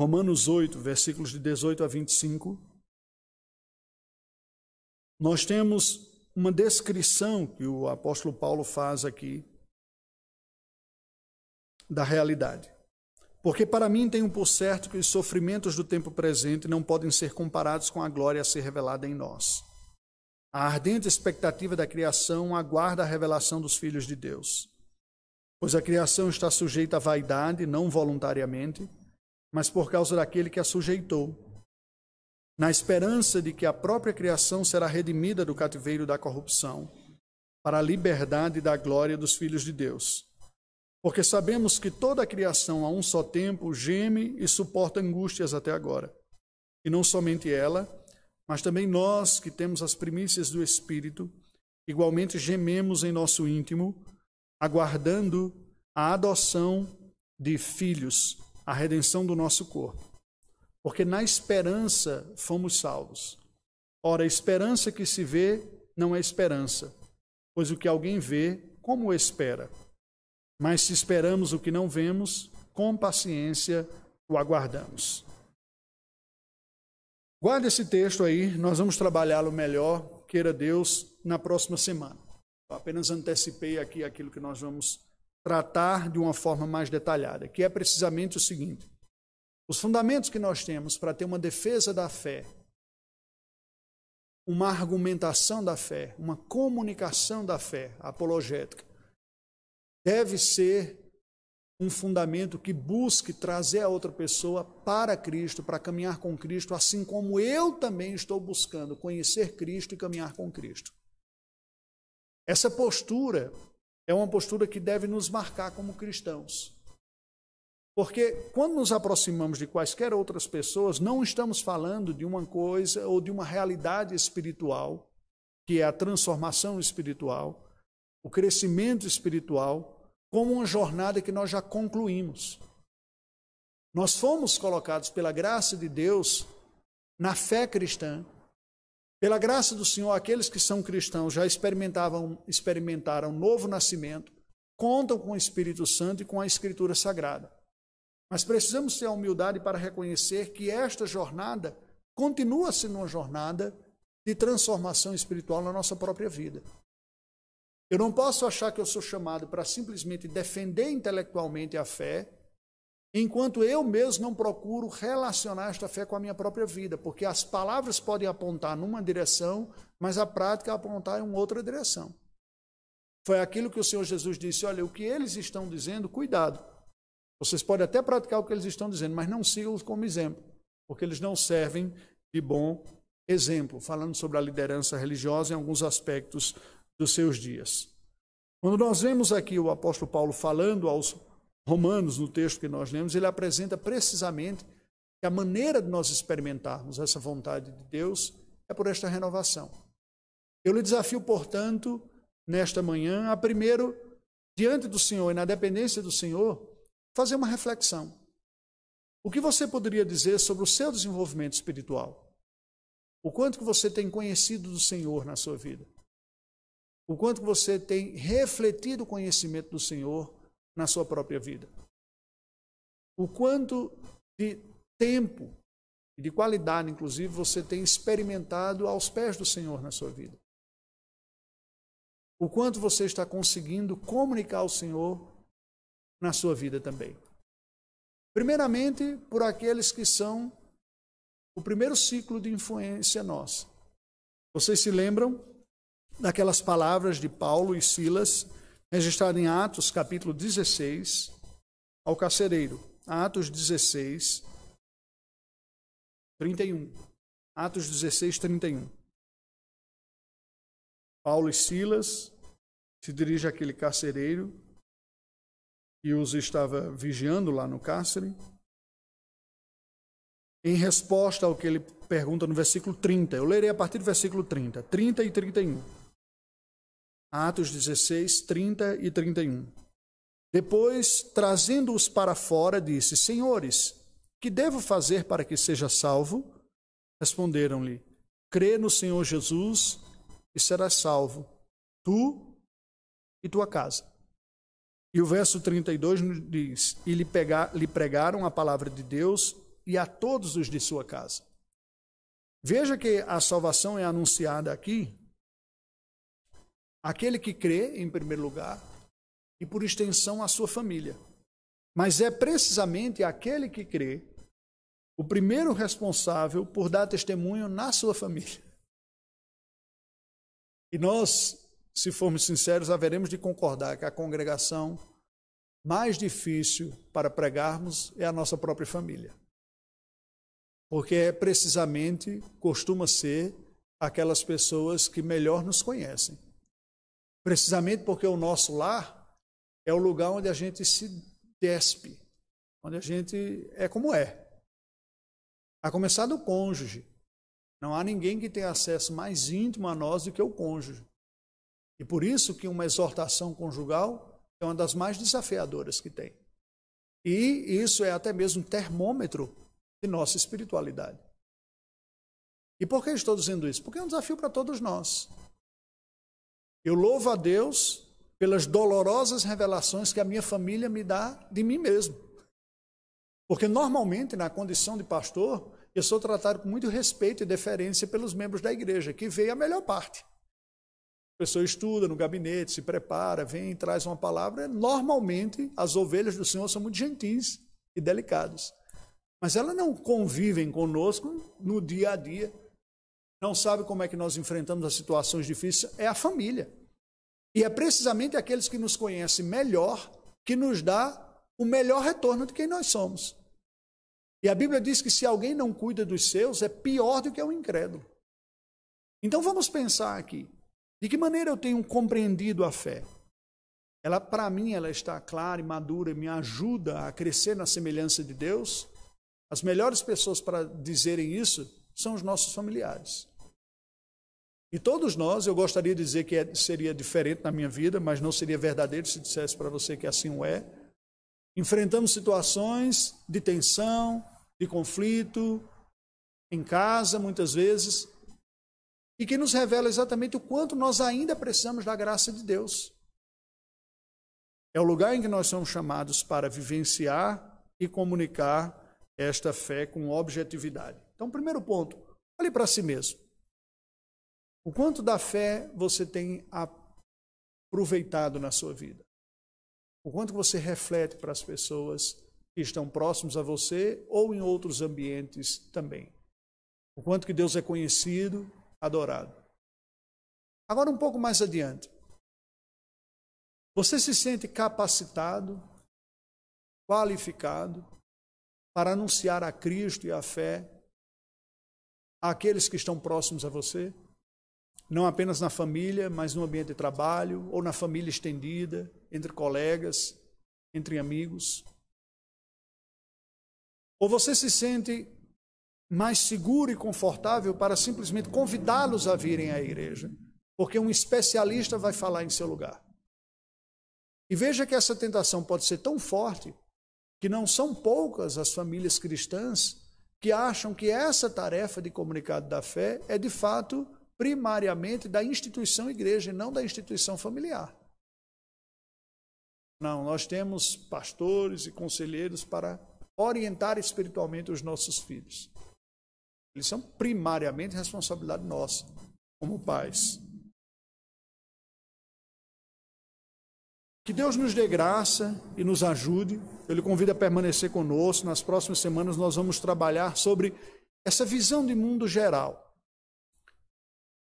Romanos 8, versículos de 18 a 25, nós temos uma descrição que o apóstolo Paulo faz aqui da realidade. Porque para mim tenho por certo que os sofrimentos do tempo presente não podem ser comparados com a glória a ser revelada em nós. A ardente expectativa da criação aguarda a revelação dos filhos de Deus. Pois a criação está sujeita à vaidade, não voluntariamente, mas por causa daquele que a sujeitou, na esperança de que a própria criação será redimida do cativeiro da corrupção, para a liberdade da glória dos filhos de Deus. Porque sabemos que toda a criação a um só tempo geme e suporta angústias até agora. E não somente ela, mas também nós que temos as primícias do Espírito, igualmente gememos em nosso íntimo, aguardando a adoção de filhos, a redenção do nosso corpo. Porque na esperança fomos salvos. Ora, a esperança que se vê não é esperança, pois o que alguém vê, como o espera? Mas se esperamos o que não vemos, com paciência o aguardamos. Guarde esse texto aí, nós vamos trabalhá-lo melhor, queira Deus, na próxima semana. Eu apenas antecipei aqui aquilo que nós vamos tratar de uma forma mais detalhada, que é precisamente o seguinte: os fundamentos que nós temos para ter uma defesa da fé, uma argumentação da fé, uma comunicação da fé apologética, deve ser um fundamento que busque trazer a outra pessoa para Cristo, para caminhar com Cristo, assim como eu também estou buscando conhecer Cristo e caminhar com Cristo. Essa postura é uma postura que deve nos marcar como cristãos. Porque quando nos aproximamos de quaisquer outras pessoas, não estamos falando de uma coisa ou de uma realidade espiritual, que é a transformação espiritual, o crescimento espiritual, como uma jornada que nós já concluímos. Nós fomos colocados pela graça de Deus na fé cristã. Pela graça do Senhor, aqueles que são cristãos já experimentaram novo nascimento, contam com o Espírito Santo e com a Escritura Sagrada. Mas precisamos ter a humildade para reconhecer que esta jornada continua sendo uma jornada de transformação espiritual na nossa própria vida. Eu não posso achar que eu sou chamado para simplesmente defender intelectualmente a fé, enquanto eu mesmo não procuro relacionar esta fé com a minha própria vida, porque as palavras podem apontar numa direção, mas a prática apontar em outra direção. Foi aquilo que o Senhor Jesus disse: olha, o que eles estão dizendo, cuidado. Vocês podem até praticar o que eles estão dizendo, mas não sigam-os como exemplo, porque eles não servem de bom exemplo, falando sobre a liderança religiosa em alguns aspectos dos seus dias. Quando nós vemos aqui o apóstolo Paulo falando aos Romanos, no texto que nós lemos, ele apresenta precisamente que a maneira de nós experimentarmos essa vontade de Deus é por esta renovação. Eu lhe desafio, portanto, nesta manhã, a primeiro, diante do Senhor e na dependência do Senhor, fazer uma reflexão. O que você poderia dizer sobre o seu desenvolvimento espiritual? O quanto que você tem conhecido do Senhor na sua vida? O quanto que você tem refletido o conhecimento do Senhor na sua própria vida? O quanto de tempo e de qualidade, inclusive, você tem experimentado aos pés do Senhor na sua vida? O quanto você está conseguindo comunicar ao Senhor na sua vida também? Primeiramente, por aqueles que são o primeiro ciclo de influência nossa. Vocês se lembram daquelas palavras de Paulo e Silas, registradas em Atos, capítulo 16, ao carcereiro. Atos 16, 31. Atos 16, 31. Paulo e Silas se dirigem àquele carcereiro que os estava vigiando lá no cárcere. Em resposta ao que ele pergunta no versículo 30. Eu lerei a partir do versículo 30. 30 e 31. Atos 16, 30 e 31. Depois, trazendo-os para fora, disse: Senhores, que devo fazer para que seja salvo? Responderam-lhe: crê no Senhor Jesus e serás salvo, tu e tua casa. E o verso 32 nos diz: e lhe pregaram a palavra de Deus e a todos os de sua casa. Veja que a salvação é anunciada aqui, aquele que crê, em primeiro lugar, e por extensão a sua família. Mas é precisamente aquele que crê o primeiro responsável por dar testemunho na sua família. E nós, se formos sinceros, haveremos de concordar que a congregação mais difícil para pregarmos é a nossa própria família. Porque é precisamente, costuma ser, aquelas pessoas que melhor nos conhecem. Precisamente porque o nosso lar é o lugar onde a gente se despe, onde a gente é como é. A começar do cônjuge. Não há ninguém que tenha acesso mais íntimo a nós do que o cônjuge. E por isso que uma exortação conjugal é uma das mais desafiadoras que tem. E isso é até mesmo um termômetro de nossa espiritualidade. E por que estou dizendo isso? Porque é um desafio para todos nós. Eu louvo a Deus pelas dolorosas revelações que a minha família me dá de mim mesmo. Porque normalmente, na condição de pastor, eu sou tratado com muito respeito e deferência pelos membros da igreja, que veem a melhor parte. A pessoa estuda no gabinete, se prepara, vem, traz uma palavra. Normalmente, as ovelhas do Senhor são muito gentis e delicadas. Mas elas não convivem conosco no dia a dia. Não sabem como é que nós enfrentamos as situações difíceis. É a família. E é precisamente aqueles que nos conhecem melhor que nos dá o melhor retorno de quem nós somos. E a Bíblia diz que se alguém não cuida dos seus, é pior do que o incrédulo. Então vamos pensar aqui. De que maneira eu tenho compreendido a fé? Ela, para mim, ela está clara e madura e me ajuda a crescer na semelhança de Deus. As melhores pessoas para dizerem isso são os nossos familiares. E todos nós, eu gostaria de dizer que seria diferente na minha vida, mas não seria verdadeiro se dissesse para você que assim o é. Enfrentamos situações de tensão, de conflito, em casa, muitas vezes, e que nos revela exatamente o quanto nós ainda precisamos da graça de Deus. É o lugar em que nós somos chamados para vivenciar e comunicar esta fé com objetividade. Então, primeiro ponto, olhe para si mesmo. O quanto da fé você tem aproveitado na sua vida? O quanto você reflete para as pessoas que estão próximos a você ou em outros ambientes também? O quanto que Deus é conhecido, adorado. Agora, um pouco mais adiante. Você se sente capacitado, qualificado para anunciar a Cristo e a fé àqueles que estão próximos a você? Não apenas na família, mas no ambiente de trabalho, ou na família estendida, entre colegas, entre amigos. Ou você se sente mais seguro e confortável para simplesmente convidá-los a virem à igreja, porque um especialista vai falar em seu lugar. E veja que essa tentação pode ser tão forte que não são poucas as famílias cristãs que acham que essa tarefa de comunicado da fé é de fato primariamente da instituição igreja e não da instituição familiar. Não, nós temos pastores e conselheiros para orientar espiritualmente os nossos filhos. Eles são primariamente responsabilidade nossa, como pais. Que Deus nos dê graça e nos ajude. Eu lhe convido a permanecer conosco. Nas próximas semanas nós vamos trabalhar sobre essa visão de mundo geral.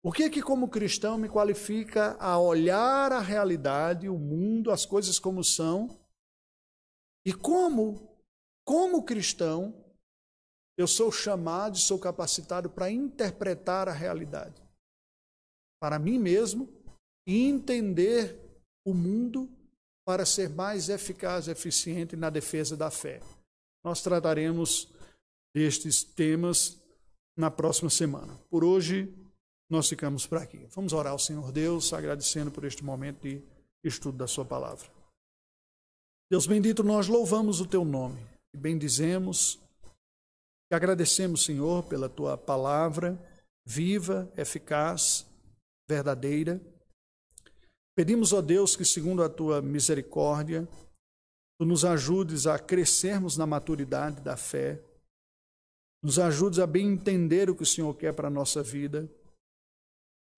O que é que, como cristão, me qualifica a olhar a realidade, o mundo, as coisas como são, e como cristão, eu sou chamado e sou capacitado para interpretar a realidade para mim mesmo e entender o mundo para ser mais eficaz e eficiente na defesa da fé. Nós trataremos destes temas na próxima semana. Por hoje, nós ficamos por aqui. Vamos orar ao Senhor Deus, agradecendo por este momento de estudo da sua palavra. Deus bendito, nós louvamos o teu nome e bendizemos e agradecemos, Senhor, pela tua palavra viva, eficaz, verdadeira. Pedimos, ó Deus, que segundo a tua misericórdia, tu nos ajudes a crescermos na maturidade da fé, Nos ajude a bem entender o que o Senhor quer para a nossa vida.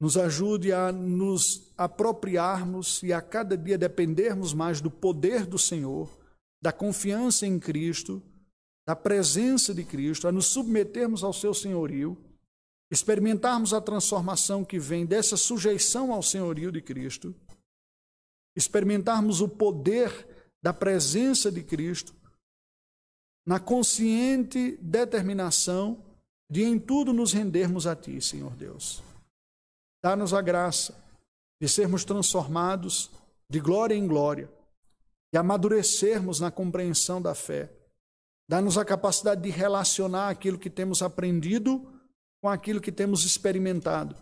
Nos ajude a nos apropriarmos e a cada dia dependermos mais do poder do Senhor, da confiança em Cristo, da presença de Cristo, a nos submetermos ao seu senhorio, experimentarmos a transformação que vem dessa sujeição ao senhorio de Cristo, experimentarmos o poder da presença de Cristo, na consciente determinação de em tudo nos rendermos a Ti, Senhor Deus. Dá-nos a graça de sermos transformados de glória em glória e amadurecermos na compreensão da fé. Dá-nos a capacidade de relacionar aquilo que temos aprendido com aquilo que temos experimentado.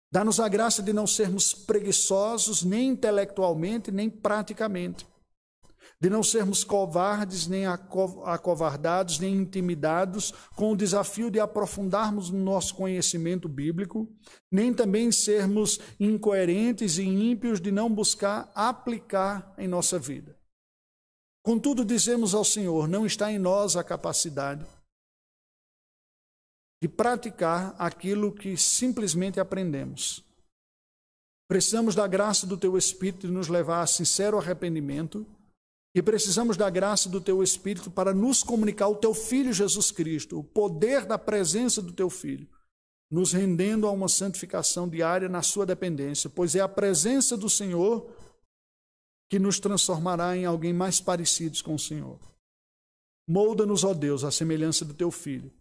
Dá-nos a graça de não sermos preguiçosos, nem intelectualmente, nem praticamente. De não sermos covardes, nem acovardados, nem intimidados com o desafio de aprofundarmos no nosso conhecimento bíblico, nem também sermos incoerentes e ímpios de não buscar aplicar em nossa vida. Contudo, dizemos ao Senhor, não está em nós a capacidade de praticar aquilo que simplesmente aprendemos. Precisamos da graça do Teu Espírito de nos levar a sincero arrependimento e precisamos da graça do Teu Espírito para nos comunicar o Teu Filho Jesus Cristo, o poder da presença do Teu Filho, nos rendendo a uma santificação diária na sua dependência, pois é a presença do Senhor que nos transformará em alguém mais parecidos com o Senhor. Molda-nos, ó Deus, à semelhança do Teu Filho.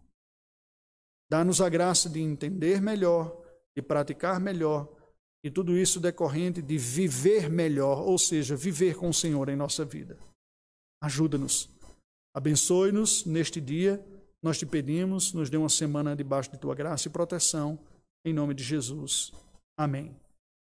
Dá-nos a graça de entender melhor, de praticar melhor, e tudo isso decorrente de viver melhor, ou seja, viver com o Senhor em nossa vida. Ajuda-nos, abençoe-nos neste dia, nós te pedimos, nos dê uma semana debaixo de Tua graça e proteção, em nome de Jesus. Amém.